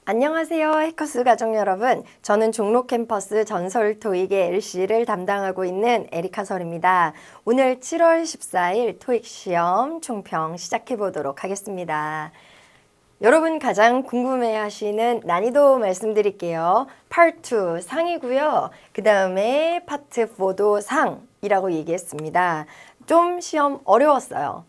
안녕하세요, 해커스 가족 여러분. 저는 종로 캠퍼스 전설 토익의 LC를 담당하고 있는 에리카설입니다. 오늘 7월 14일 토익 시험 총평 시작해 보도록 하겠습니다. 여러분 가장 궁금해하시는 난이도 말씀드릴게요. Part 2 상이고요. 그 다음에 Part 4도 상이라고 얘기했습니다. 좀 시험 어려웠어요.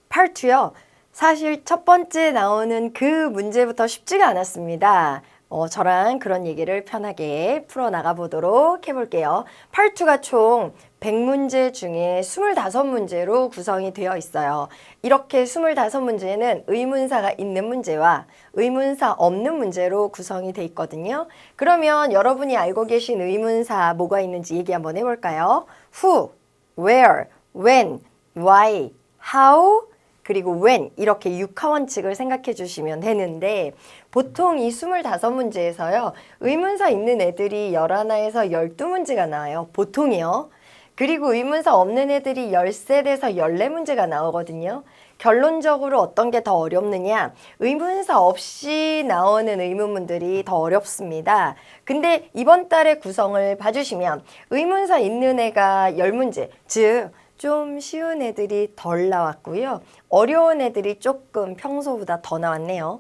Part 2요. 사실 첫 번째 나오는 그 문제부터 쉽지가 않았습니다. 저랑 그런 얘기를 편하게 풀어나가 보도록 해볼게요. Part 2가 총 100문제 중에 25문제로 구성이 되어 있어요. 이렇게 25문제는 의문사가 있는 문제와 의문사 없는 문제로 구성이 돼 있거든요. 그러면 여러분이 알고 계신 의문사 뭐가 있는지 얘기 한번 해볼까요? Who, where, when, why, how, 그리고 when 이렇게 육하원칙을 생각해 주시면 되는데 보통 이 25문제에서요. 의문사 있는 애들이 11에서 12문제가 나와요. 보통이요. 그리고 의문사 없는 애들이 13에서 14문제가 나오거든요. 결론적으로 어떤 게 더 어렵느냐? 의문사 없이 나오는 의문문들이 더 어렵습니다. 근데 이번 달의 구성을 봐주시면 의문사 있는 애가 10문제, 즉 좀 쉬운 애들이 덜 나왔고요. 어려운 애들이 조금 평소보다 더 나왔네요.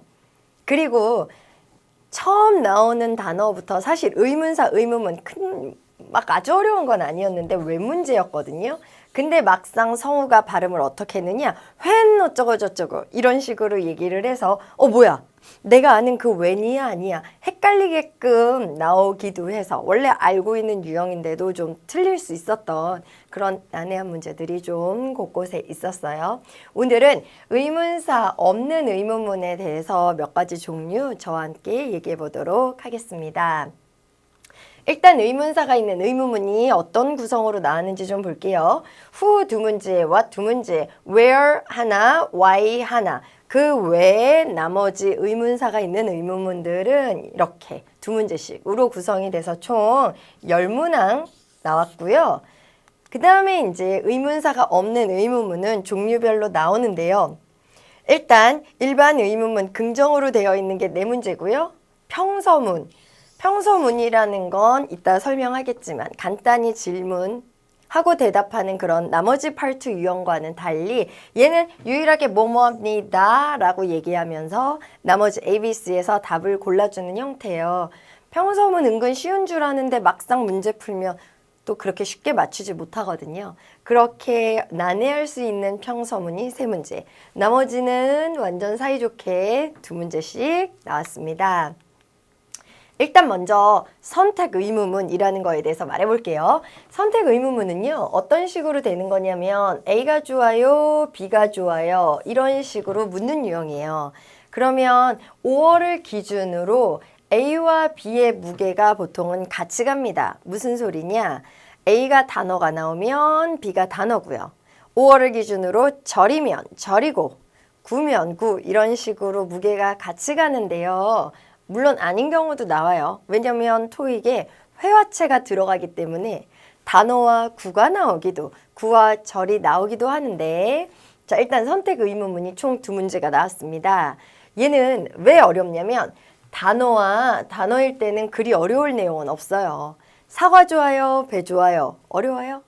그리고 처음 나오는 단어부터 사실 의문사, 의문문 막 아주 어려운 건 아니었는데 왜 문제였거든요. 근데 막상 성우가 발음을 어떻게 했느냐? when 어쩌고 저쩌고 이런 식으로 얘기를 해서 뭐야? 내가 아는 그 when이야 아니야? 헷갈리게끔 나오기도 해서 원래 알고 있는 유형인데도 좀 틀릴 수 있었던 그런 난해한 문제들이 좀 곳곳에 있었어요. 오늘은 의문사 없는 의문문에 대해서 몇 가지 종류 저와 함께 얘기해 보도록 하겠습니다. 일단 의문사가 있는 의문문이 어떤 구성으로 나왔는지 좀 볼게요. who 두 문제, what 두 문제, where 하나, why 하나. 그 외에 나머지 의문사가 있는 의문문들은 이렇게 두 문제씩으로 구성이 돼서 총 10문항 나왔고요. 그 다음에 이제 의문사가 없는 의문문은 종류별로 나오는데요. 일단 일반 의문문 긍정으로 되어 있는 게 4문제고요. 평서문이라는 건 이따 설명하겠지만 간단히 질문하고 대답하는 그런 나머지 파트 유형과는 달리 얘는 유일하게 뭐뭐합니다 라고 얘기하면서 나머지 ABC에서 답을 골라주는 형태예요. 평서문 은근 쉬운 줄 아는데 막상 문제 풀면 또 그렇게 쉽게 맞추지 못하거든요. 그렇게 난해할 수 있는 평서문이 3문제, 나머지는 완전 사이좋게 2문제씩 나왔습니다. 일단 먼저 선택 의문문이라는 거에 대해서 말해볼게요. 선택 의문문은요. 어떤 식으로 되는 거냐면 A가 좋아요, B가 좋아요 이런 식으로 묻는 유형이에요. 그러면 5월을 기준으로 A와 B의 무게가 보통은 같이 갑니다. 무슨 소리냐? A가 단어가 나오면 B가 단어고요. 5월을 기준으로 절이면 절이고 구면 구 이런 식으로 무게가 같이 가는데요. 물론 아닌 경우도 나와요. 왜냐면 토익에 회화체가 들어가기 때문에 단어와 구가 나오기도, 구와 절이 나오기도 하는데 자 일단 선택 의문문이 총 2문제가 나왔습니다. 얘는 왜 어렵냐면 단어와 단어일 때는 그리 어려울 내용은 없어요. 사과 좋아요, 배 좋아요. 어려워요?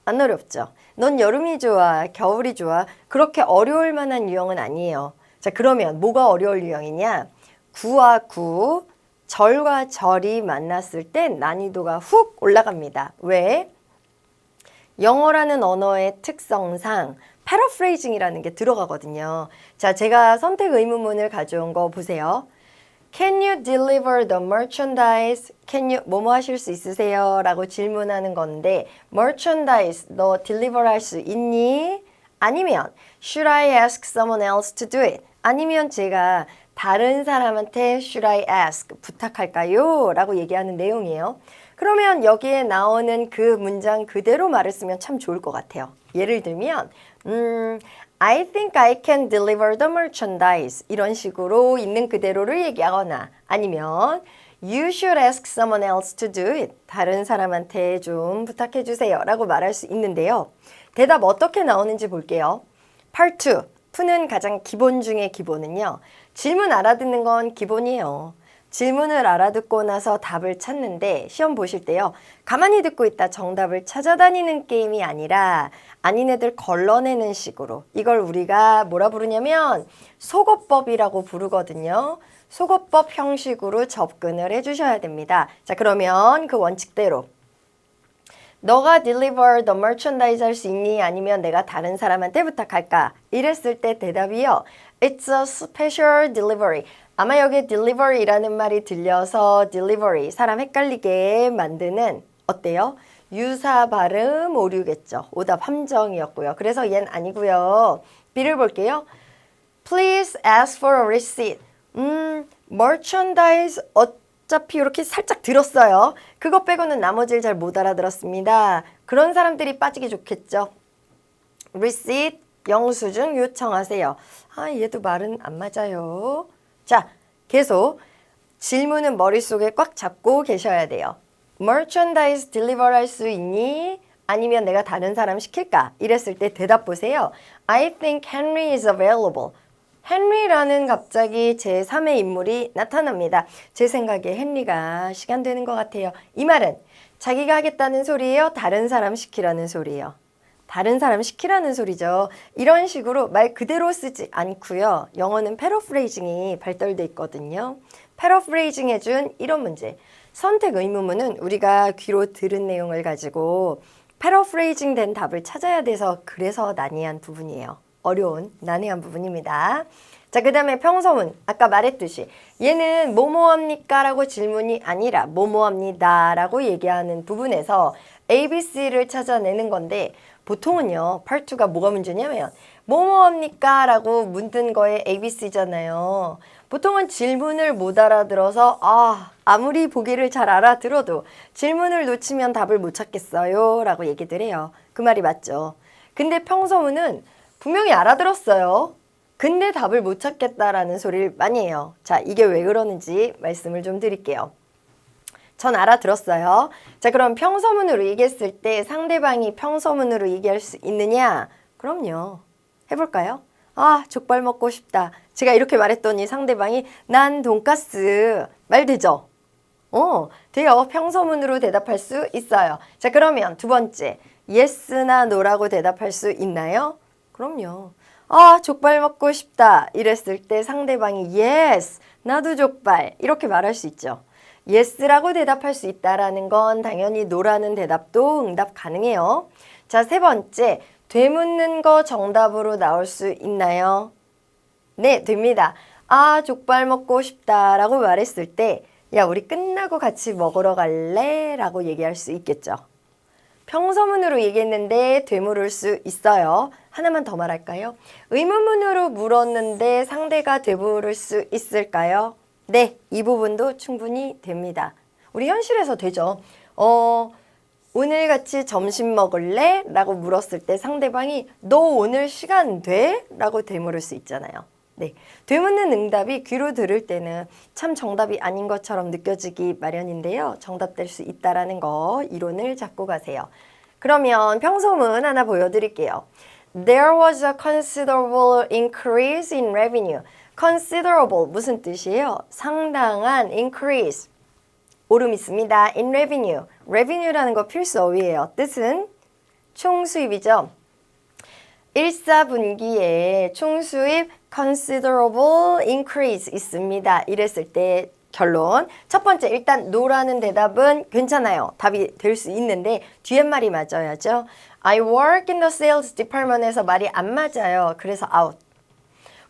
안 어렵죠. 넌 여름이 좋아, 겨울이 좋아. 그렇게 어려울 만한 유형은 아니에요. 자 그러면 뭐가 어려울 유형이냐? 구와 구, 절과 절이 만났을 때 난이도가 훅 올라갑니다. 왜? 영어라는 언어의 특성상 패러프레이징이라는 게 들어가거든요. 자, 제가 선택 의문문을 가져온 거 보세요. Can you deliver the merchandise? Can you 뭐뭐 하실 수 있으세요? 라고 질문하는 건데 merchandise 너 deliver 할 수 있니? 아니면 should I ask someone else to do it? 아니면 제가 다른 사람한테 should I ask 부탁할까요? 라고 얘기하는 내용이에요. 그러면 여기에 나오는 그 문장 그대로 말을 쓰면 참 좋을 것 같아요. 예를 들면 I think I can deliver the merchandise 이런 식으로 있는 그대로를 얘기하거나 아니면 You should ask someone else to do it 다른 사람한테 좀 부탁해 주세요 라고 말할 수 있는데요. 대답 어떻게 나오는지 볼게요. Part 2 푸는 가장 기본 중의 기본은요. 질문 알아듣는 건 기본이에요. 질문을 알아듣고 나서 답을 찾는데 시험 보실 때요. 가만히 듣고 있다 정답을 찾아다니는 게임이 아니라 아닌 애들 걸러내는 식으로 이걸 우리가 뭐라 부르냐면 속어법이라고 부르거든요. 속어법 형식으로 접근을 해주셔야 됩니다. 자, 그러면 그 원칙대로 너가 deliver the merchandise 할 수 있니? 아니면 내가 다른 사람한테 부탁할까? 이랬을 때 대답이요. It's a special delivery. 아마 여기 delivery라는 말이 들려서 delivery, 사람 헷갈리게 만드는 어때요? 유사 발음 오류겠죠. 오답 함정이었고요. 그래서 얘는 아니고요. B를 볼게요. Please ask for a receipt. merchandise 어차피 이렇게 살짝 들었어요. 그거 빼고는 나머지를 잘 못 알아들었습니다. 그런 사람들이 빠지기 좋겠죠. receipt 영수증 요청하세요. 아, 얘도 말은 안 맞아요. 자, 계속 질문은 머릿속에 꽉 잡고 계셔야 돼요. merchandise deliver 할 수 있니? 아니면 내가 다른 사람 시킬까? 이랬을 때 대답 보세요. I think Henry is available. 헨리라는 갑자기 제3의 인물이 나타납니다. 제 생각에 헨리가 시간 되는 것 같아요. 이 말은 자기가 하겠다는 소리예요? 다른 사람 시키라는 소리예요? 다른 사람 시키라는 소리죠. 이런 식으로 말 그대로 쓰지 않고요. 영어는 패러프레이징이 발달돼 있거든요. 패러프레이징 해준 이런 문제. 선택 의문문은 우리가 귀로 들은 내용을 가지고 패러프레이징 된 답을 찾아야 돼서 그래서 난해한 부분이에요. 어려운 난해한 부분입니다. 자, 그 다음에 평서문. 아까 말했듯이 얘는 뭐뭐합니까? 라고 질문이 아니라 뭐뭐합니다 라고 얘기하는 부분에서 ABC를 찾아내는 건데 보통은요. Part 2가 뭐가 문제냐면 뭐뭐합니까? 라고 묻는 거에 ABC잖아요. 보통은 질문을 못 알아들어서 아무리 보기를 잘 알아들어도 질문을 놓치면 답을 못 찾겠어요 라고 얘기들 해요. 그 말이 맞죠. 근데 평서문은 분명히 알아들었어요. 근데 답을 못 찾겠다라는 소리를 많이 해요. 자, 이게 왜 그러는지 말씀을 좀 드릴게요. 전 알아들었어요. 자, 그럼 평서문으로 얘기했을 때 상대방이 평서문으로 얘기할 수 있느냐? 그럼요. 해볼까요? 아, 족발 먹고 싶다. 제가 이렇게 말했더니 상대방이 난 돈가스. 말 되죠? 돼요. 평서문으로 대답할 수 있어요. 자, 그러면 두 번째. yes나 no라고 대답할 수 있나요? 그럼요. 아, 족발 먹고 싶다. 이랬을 때 상대방이 yes, 나도 족발. 이렇게 말할 수 있죠. yes라고 대답할 수 있다라는 건 당연히 no라는 대답도 응답 가능해요. 자, 세 번째. 되묻는 거 정답으로 나올 수 있나요? 네, 됩니다. 아, 족발 먹고 싶다 라고 말했을 때 야, 우리 끝나고 같이 먹으러 갈래? 라고 얘기할 수 있겠죠. 평서문으로 얘기했는데 되물을 수 있어요. 하나만 더 말할까요? 의문문으로 물었는데 상대가 되물을 수 있을까요? 네, 이 부분도 충분히 됩니다. 우리 현실에서 되죠. 오늘 같이 점심 먹을래? 라고 물었을 때 상대방이 너 오늘 시간 돼? 라고 되물을 수 있잖아요. 네, 되묻는 응답이 귀로 들을 때는 참 정답이 아닌 것처럼 느껴지기 마련인데요. 정답될 수 있다라는 거 이론을 잡고 가세요. 그러면 평소문 하나 보여드릴게요. There was a considerable increase in revenue. considerable 무슨 뜻이에요? 상당한 increase. 오름 있습니다. in revenue. revenue라는 거 필수 어휘예요. 뜻은 총수입이죠. 1사분기에 총수입 considerable increase 있습니다. 이랬을 때 결론. 첫 번째, 일단 no라는 대답은 괜찮아요. 답이 될 수 있는데 뒤에 말이 맞아야죠. I work in the sales department에서 말이 안 맞아요. 그래서 out.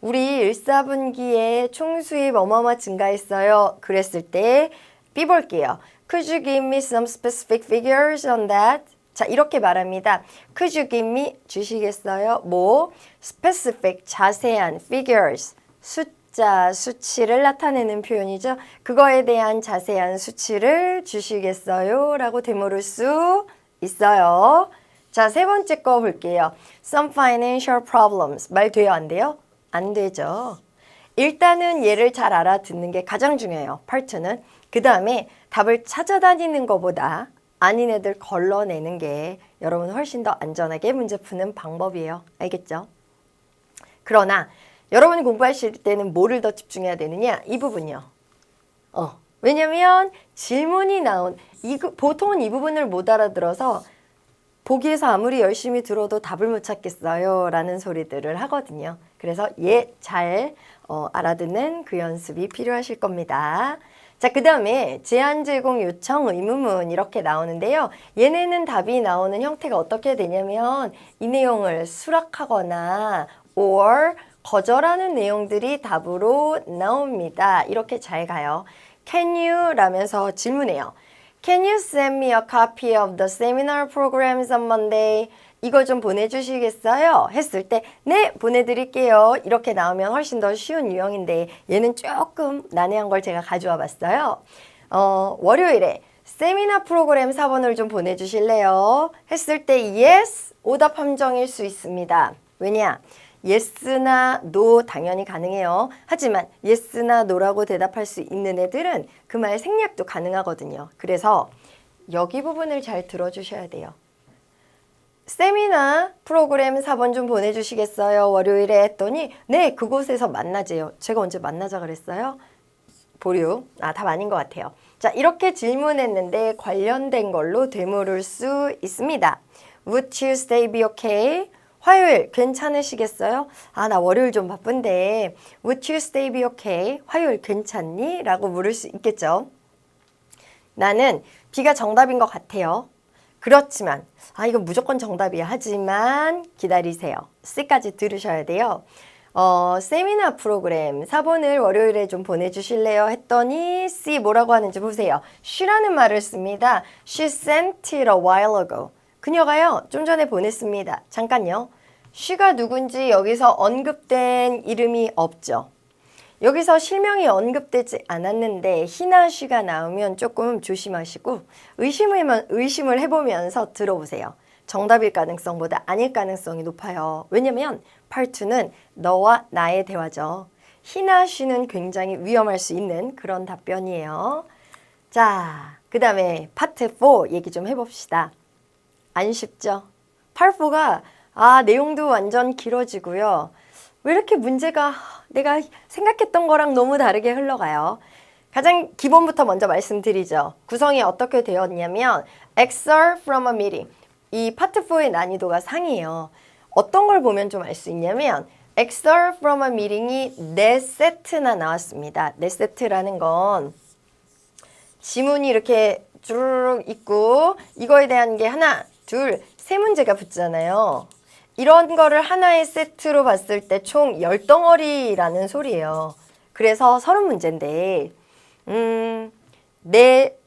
우리 1사분기에 총수입 어마어마 증가했어요. 그랬을 때 B 볼게요. Could you give me some specific figures on that? 자, 이렇게 말합니다. Could you give me 주시겠어요? 뭐? specific, 자세한 figures, 숫자, 수치를 나타내는 표현이죠. 그거에 대한 자세한 수치를 주시겠어요? 라고 되물을 수 있어요. 자, 세 번째 거 볼게요. Some financial problems. 말 돼요? 안 돼요? 안 되죠. 일단은 얘를 잘 알아듣는 게 가장 중요해요. 파트는. 그 다음에 답을 찾아다니는 것보다 아닌 애들 걸러내는 게 여러분 훨씬 더 안전하게 문제 푸는 방법이에요. 알겠죠? 그러나 여러분이 공부하실 때는 뭐를 더 집중해야 되느냐? 이 부분이요. 왜냐면 질문이 보통은 이 부분을 못 알아들어서 보기에서 아무리 열심히 들어도 답을 못 찾겠어요 라는 소리들을 하거든요. 그래서 잘 알아듣는 그 연습이 필요하실 겁니다. 자, 그 다음에 제안 제공 요청 의무문 이렇게 나오는데요. 얘네는 답이 나오는 형태가 어떻게 되냐면 이 내용을 수락하거나 or 거절하는 내용들이 답으로 나옵니다. 이렇게 잘 가요. Can you? 라면서 질문해요. Can you send me a copy of the seminar programs on Monday? 이거 좀 보내주시겠어요? 했을 때 네, 보내드릴게요. 이렇게 나오면 훨씬 더 쉬운 유형인데 얘는 조금 난해한 걸 제가 가져와 봤어요. 월요일에 세미나 프로그램 사본을 좀 보내주실래요? 했을 때 yes, 오답 함정일 수 있습니다. 왜냐? yes나 no 당연히 가능해요. 하지만 yes나 no라고 대답할 수 있는 애들은 그 말 생략도 가능하거든요. 그래서 여기 부분을 잘 들어주셔야 돼요. 세미나 프로그램 사본 좀 보내주시겠어요? 월요일에 했더니 네, 그곳에서 만나재요. 제가 언제 만나자 그랬어요? 보류. 답 아닌 것 같아요. 자, 이렇게 질문했는데 관련된 걸로 되물을 수 있습니다. Would Tuesday be okay? 화요일 괜찮으시겠어요? 나 월요일 좀 바쁜데 Would Tuesday be okay? 화요일 괜찮니? 라고 물을 수 있겠죠. 나는 B가 정답인 것 같아요. 그렇지만 이건 무조건 정답이야. 하지만 기다리세요. C까지 들으셔야 돼요. 세미나 프로그램 사본을 월요일에 좀 보내주실래요? 했더니 C 뭐라고 하는지 보세요. She라는 말을 씁니다. She sent it a while ago. 그녀가요, 좀 전에 보냈습니다. 잠깐요. she가 누군지 여기서 언급된 이름이 없죠. 여기서 실명이 언급되지 않았는데 he나 she가 나오면 조금 조심하시고 의심을 해보면서 들어보세요. 정답일 가능성보다 아닐 가능성이 높아요. 왜냐면 part 2는 너와 나의 대화죠. he나 she는 굉장히 위험할 수 있는 그런 답변이에요. 자, 그 다음에 파트 4 얘기 좀 해봅시다. 안 쉽죠? part 4가 내용도 완전 길어지고요. 왜 이렇게 문제가 내가 생각했던 거랑 너무 다르게 흘러가요. 가장 기본부터 먼저 말씀드리죠. 구성이 어떻게 되었냐면 excerpt from a meeting. 이 파트 4의 난이도가 상이에요. 어떤 걸 보면 좀 알 수 있냐면 excerpt from a meeting이 4세트나 나왔습니다. 4세트라는 건 지문이 이렇게 주르륵 있고 이거에 대한 게 하나, 둘, 세 문제가 붙잖아요. 이런 거를 하나의 세트로 봤을 때 총 10덩어리라는 소리예요. 그래서 30문제인데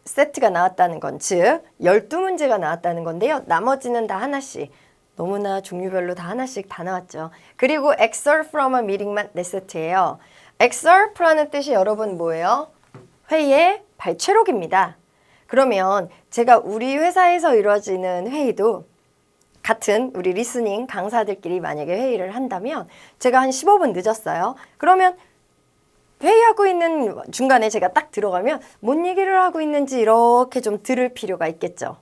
4세트가 나왔다는 건 즉 12문제가 나왔다는 건데요. 나머지는 다 하나씩 너무나 종류별로 다 하나씩 다 나왔죠. 그리고 excerpt from a meeting만 4세트예요. excerpt라는 뜻이 여러분 뭐예요? 회의의 발췌록입니다. 그러면 제가 우리 회사에서 이루어지는 회의도 같은 우리 리스닝 강사들끼리 만약에 회의를 한다면 제가 한 15분 늦었어요. 그러면 회의하고 있는 중간에 제가 딱 들어가면 뭔 얘기를 하고 있는지 이렇게 좀 들을 필요가 있겠죠.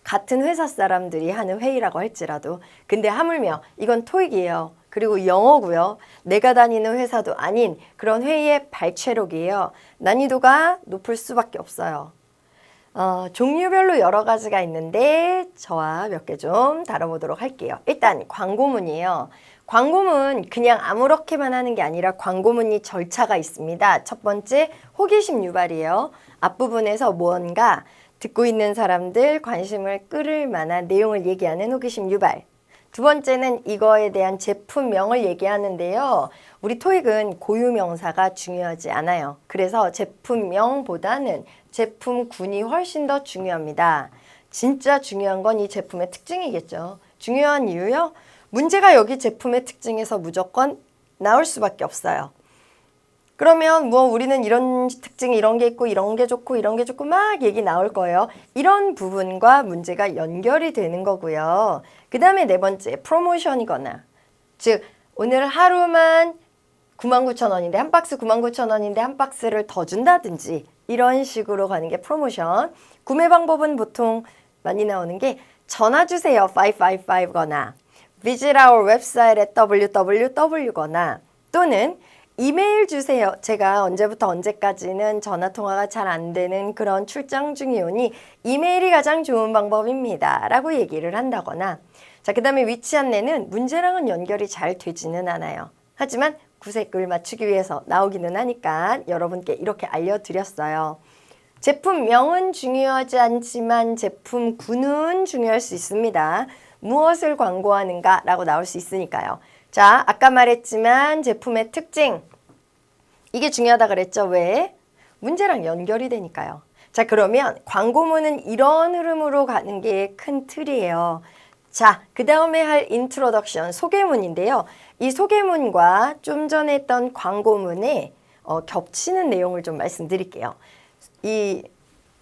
같은 회사 사람들이 하는 회의라고 할지라도. 근데 하물며 이건 토익이에요. 그리고 영어고요. 내가 다니는 회사도 아닌 그런 회의의 발췌록이에요. 난이도가 높을 수밖에 없어요. 종류별로 여러 가지가 있는데 저와 몇 개 좀 다뤄보도록 할게요. 일단 광고문이에요. 광고문 그냥 아무렇게만 하는 게 아니라 광고문이 절차가 있습니다. 첫 번째 호기심 유발이에요. 앞부분에서 무언가 듣고 있는 사람들 관심을 끌을 만한 내용을 얘기하는 호기심 유발. 두 번째는 이거에 대한 제품명을 얘기하는데요. 우리 토익은 고유명사가 중요하지 않아요. 그래서 제품명보다는 제품군이 훨씬 더 중요합니다. 진짜 중요한 건 이 제품의 특징이겠죠. 중요한 이유요? 문제가 여기 제품의 특징에서 무조건 나올 수밖에 없어요. 그러면 우리는 이런 특징이 이런 게 있고 이런 게 좋고 이런 게 좋고 막 얘기 나올 거예요. 이런 부분과 문제가 연결이 되는 거고요. 그 다음에 네 번째 프로모션이거나 즉 오늘 하루만 99,000원인데 한 박스 99,000원인데 한 박스를 더 준다든지 이런 식으로 가는 게 프로모션. 구매 방법은 보통 많이 나오는 게 전화 주세요 555거나 visit our website at www 거나 또는 이메일 주세요. 제가 언제부터 언제까지는 전화통화가 잘 안 되는 그런 출장 중이오니 이메일이 가장 좋은 방법입니다. 라고 얘기를 한다거나 자, 그 다음에 위치 안내는 문제랑은 연결이 잘 되지는 않아요. 하지만 구색을 맞추기 위해서 나오기는 하니까 여러분께 이렇게 알려드렸어요. 제품명은 중요하지 않지만 제품군은 중요할 수 있습니다. 무엇을 광고하는가 라고 나올 수 있으니까요. 자, 아까 말했지만 제품의 특징 이게 중요하다 그랬죠. 왜? 문제랑 연결이 되니까요. 자, 그러면 광고문은 이런 흐름으로 가는 게 큰 틀이에요. 자, 그 다음에 할 인트로덕션 소개문인데요. 이 소개문과 좀 전에 했던 광고문에 겹치는 내용을 좀 말씀드릴게요. 이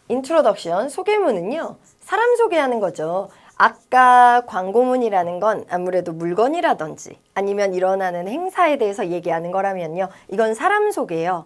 인트로덕션 소개문은요. 사람 소개하는 거죠. 아까 광고문이라는 건 아무래도 물건이라든지 아니면 일어나는 행사에 대해서 얘기하는 거라면요. 이건 사람 소개예요.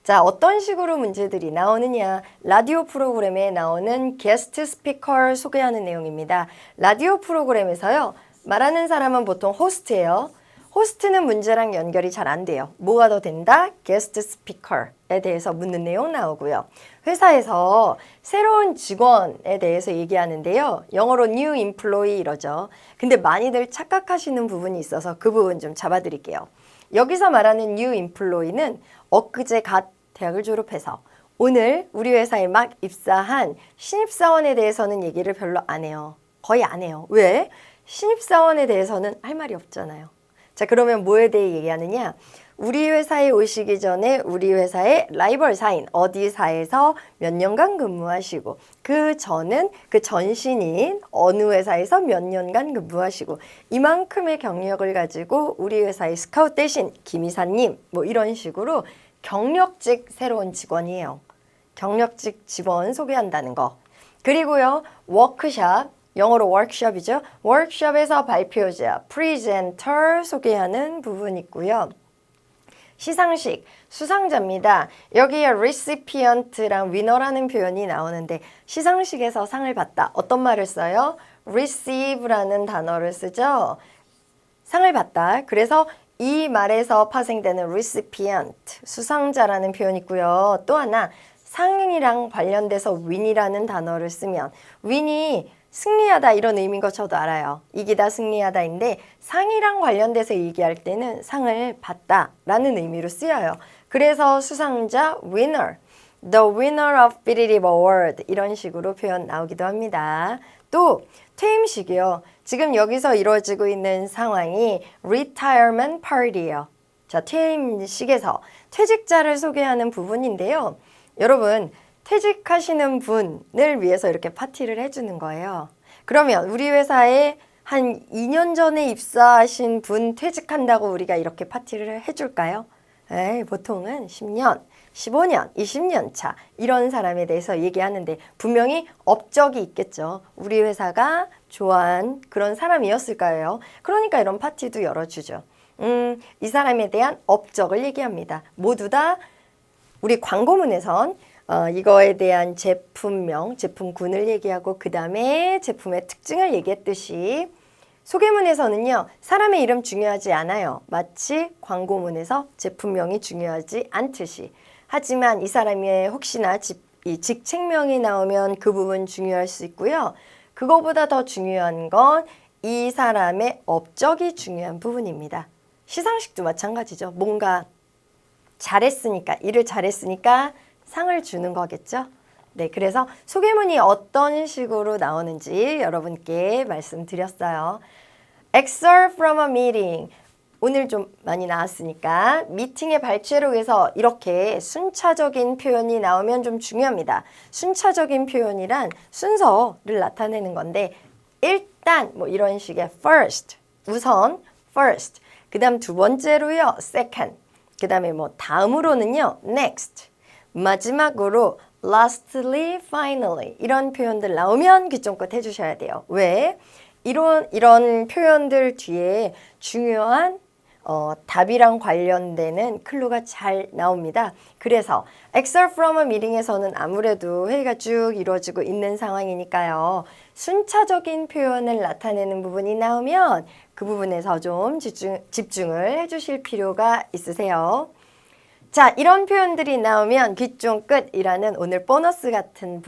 자, 어떤 식으로 문제들이 나오느냐. 라디오 프로그램에 나오는 게스트 스피커를 소개하는 내용입니다. 라디오 프로그램에서요. 말하는 사람은 보통 호스트예요. 호스트는 문제랑 연결이 잘 안 돼요. 뭐가 더 된다? 게스트 스피커에 대해서 묻는 내용 나오고요. 회사에서 새로운 직원에 대해서 얘기하는데요. 영어로 new employee 이러죠. 근데 많이들 착각하시는 부분이 있어서 그 부분 좀 잡아드릴게요. 여기서 말하는 new employee는 엊그제 갓 대학을 졸업해서 오늘 우리 회사에 막 입사한 신입사원에 대해서는 얘기를 별로 안 해요. 거의 안 해요. 왜? 신입사원에 대해서는 할 말이 없잖아요. 자, 그러면 뭐에 대해 얘기하느냐? 우리 회사에 오시기 전에 우리 회사의 라이벌사인 어디사에서 몇 년간 근무하시고 그 전은 그 전신인 어느 회사에서 몇 년간 근무하시고 이만큼의 경력을 가지고 우리 회사의 스카우트 대신 김 이사님 뭐 이런 식으로 경력직 새로운 직원이에요. 경력직 직원 소개한다는 거. 그리고요. 워크숍 영어로 워크숍이죠. 워크숍에서 발표자, 프리젠터 소개하는 부분이 있고요. 시상식, 수상자입니다. 여기에 recipient랑 winner라는 표현이 나오는데 시상식에서 상을 받다. 어떤 말을 써요? receive라는 단어를 쓰죠. 상을 받다. 그래서 이 말에서 파생되는 recipient, 수상자라는 표현이 있고요. 또 하나 상이랑 관련돼서 win이라는 단어를 쓰면 win이 승리하다 이런 의미인 거 저도 알아요. 이기다 승리하다인데 상이랑 관련돼서 얘기할 때는 상을 받다라는 의미로 쓰여요. 그래서 수상자 winner, the winner of BDD award 이런 식으로 표현 나오기도 합니다. 또 퇴임식이요. 지금 여기서 이루어지고 있는 상황이 retirement party예요. 자, 퇴임식에서 퇴직자를 소개하는 부분인데요. 여러분 퇴직하시는 분을 위해서 이렇게 파티를 해주는 거예요. 그러면 우리 회사에 한 2년 전에 입사하신 분 퇴직한다고 우리가 이렇게 파티를 해줄까요? 에이, 보통은 10년, 15년, 20년 차 이런 사람에 대해서 얘기하는데 분명히 업적이 있겠죠. 우리 회사가 좋아한 그런 사람이었을 거예요. 그러니까 이런 파티도 열어주죠. 이 사람에 대한 업적을 얘기합니다. 모두 다 우리 광고문에선 이거에 대한 제품명, 제품군을 얘기하고 그 다음에 제품의 특징을 얘기했듯이 소개문에서는요. 사람의 이름 중요하지 않아요. 마치 광고문에서 제품명이 중요하지 않듯이. 하지만 이 사람의 혹시나 이 직책명이 나오면 그 부분 중요할 수 있고요. 그거보다 더 중요한 건 이 사람의 업적이 중요한 부분입니다. 시상식도 마찬가지죠. 뭔가 잘했으니까, 일을 잘했으니까 상을 주는 거겠죠. 네, 그래서 소개문이 어떤 식으로 나오는지 여러분께 말씀드렸어요. Excerpt from a meeting. 오늘 좀 많이 나왔으니까 미팅의 발췌를 위해서 이렇게 순차적인 표현이 나오면 좀 중요합니다. 순차적인 표현이란 순서를 나타내는 건데 일단 뭐 이런 식의 first, 우선 first, 그 다음 두 번째로요 second, 그 다음에 뭐 다음으로는요 next, 마지막으로 lastly, finally 이런 표현들 나오면 귀쫑긋 해주셔야 돼요. 왜? 이런 표현들 뒤에 중요한 답이랑 관련되는 클루가 잘 나옵니다. 그래서 Excerpt from a meeting에서는 아무래도 회의가 쭉 이루어지고 있는 상황이니까요. 순차적인 표현을 나타내는 부분이 나오면 그 부분에서 좀 집중을 해주실 필요가 있으세요. 자, 이런 표현들이 나오면 귀 쫑 끝이라는 오늘 보너스 같은